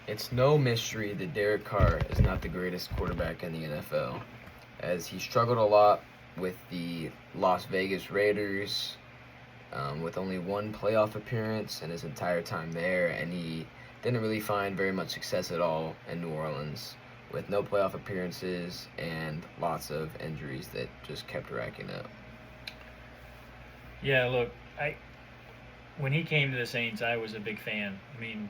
It's no mystery that Derek Carr is not the greatest quarterback in the NFL, as he struggled a lot with the Las Vegas Raiders, with only one playoff appearance in his entire time there, and he didn't really find very much success at all in New Orleans, with no playoff appearances and lots of injuries that just kept racking up. Yeah, look, I when he came to the Saints, I was a big fan. I mean,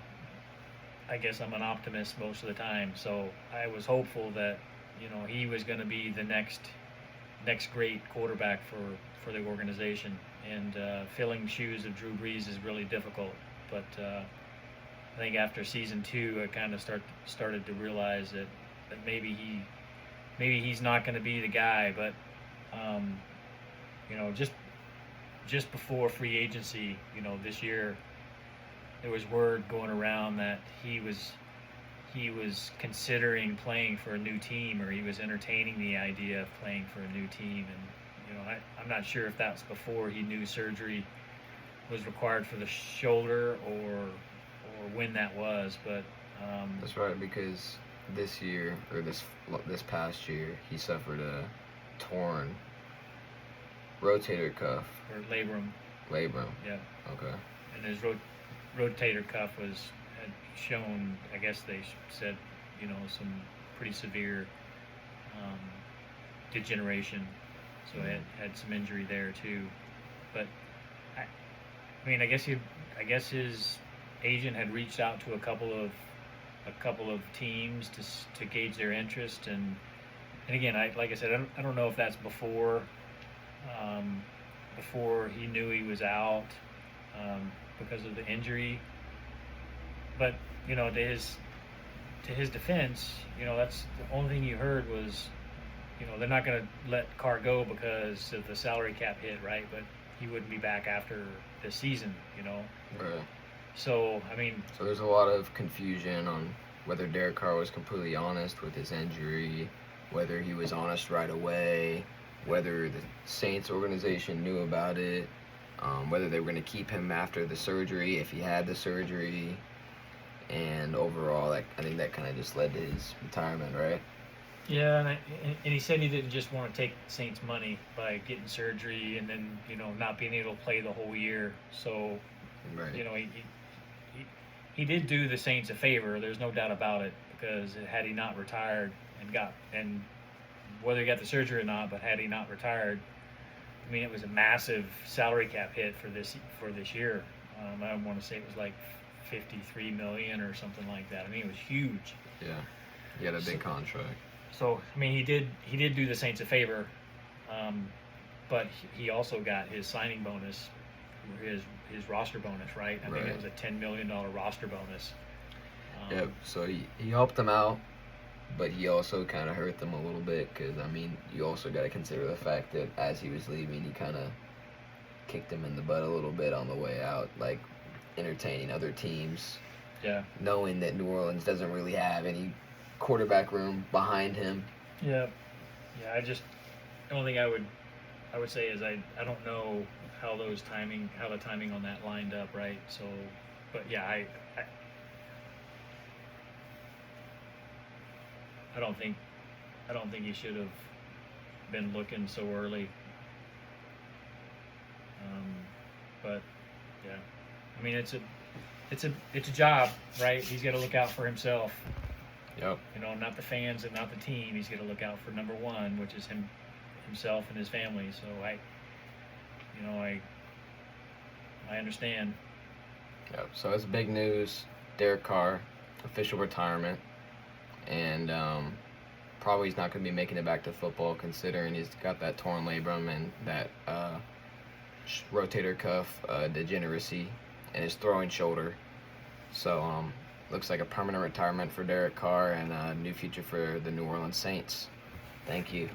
I guess I'm an optimist most of the time, so I was hopeful that he was going to be the next great quarterback for the organization. And filling shoes of Drew Brees is really difficult. But I think after season two, I kind of started to realize that maybe he's not going to be the guy. But um, just before free agency, this year, there was word going around that he was considering playing for a new team, or he was entertaining the idea of playing for a new team. And I'm not sure if that's before he knew surgery was required for the shoulder, or when that was. But That's right, because this past year he suffered a torn rotator cuff. or labrum, Labrum. yeah, Okay. and his rotator cuff had shown. I guess they said, some pretty severe um, degeneration. So had some injury there too. But I mean, I guess his agent had reached out to a couple of teams to gauge their interest. And again, like I said, I don't know if that's before he knew he was out, because of the injury. But to his defense, that's the only thing you heard was, they're not going to let Carr go because of the salary cap hit, right? But he wouldn't be back after the season. Right. So I mean, So there's a lot of confusion on whether Derek Carr was completely honest with his injury, whether he was honest right away, whether the Saints organization knew about it, whether they were going to keep him after the surgery if he had the surgery, and overall, I think that kind of just led to his retirement, right? yeah, and he said he didn't just want to take Saints money by getting surgery and then not being able to play the whole year. So Right. He did do the Saints a favor. There's no doubt about it, because had he not retired and whether he got the surgery or not, but had he not retired, I mean, it was a massive salary cap hit for this year. I want to say it was like 53 million or something like that. I mean, it was huge. Yeah. He had a big contract. So I mean, he did do the Saints a favor, but he also got his signing bonus, his roster bonus, right? I think it was a $10 million roster bonus. Yep. So he helped them out, but he also kind of hurt them a little bit, because I mean, you also got to consider the fact that as he was leaving, he kind of kicked him in the butt a little bit on the way out, like entertaining other teams, Yeah. knowing that New Orleans doesn't really have any quarterback room behind him. Yeah. Yeah. The only thing I would say is I don't know how the timing on that lined up, right? So, but yeah, I don't think he should have been looking so early. But yeah, I mean, it's a job, right? He's got to look out for himself. Yep. Not the fans and not the team. He's got to look out for number one, which is himself and his family. So I understand. Yep. So it's big news. Derek Carr, official retirement, and probably he's not going to be making it back to football, considering he's got that torn labrum and that rotator cuff degeneracy in his throwing shoulder. So looks like a permanent retirement for Derek Carr and a new future for the New Orleans Saints. Thank you.